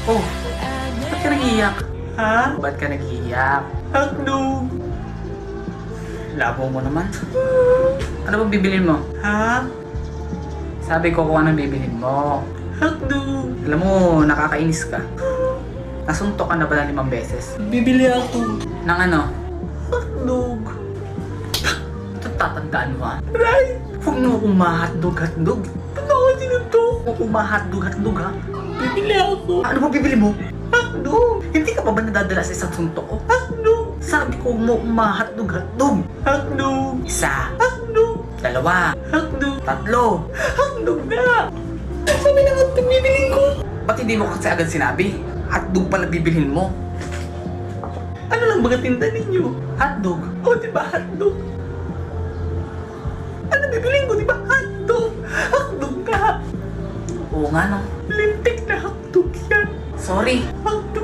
Oh, ba't ka nag-iiyak? Ha? Ba't ka nag-iiyak? Hotdog! Labo mo naman. Ano bang bibilin mo? Ha? Sabi ko kung anong bibilin mo. Hotdog! Alam mo, nakakainis ka. Nasuntok ka na ba ng 5 beses? Bibili ako. Ng ano? Hotdog. Ito tatandaan mo ha? Right! Huwag mo akong ma-hotdog. Ba't ako sinuntok? Huwag akong ma-hotdog ha? Bibili ako. Ano ba bibili mo? Hotdog! Hindi ka pa ba nadadala sa isang suntok ko? Hotdog! Sabi ko mo ma-hotdog. Hotdog! Isa. Hotdog! 2. Hotdog! 3. Hotdog na! Sabi na hotdog bibilin ko. Ba't hindi mo kasi agad sinabi? Hotdog pala bibilhin mo. Ano lang baga tinda ninyo? Hotdog? O diba hotdog? Ano bibilin ko diba hotdog? Hotdog ka! Oo nga no. Lintik na hotdog yan. Sorry. Hotdog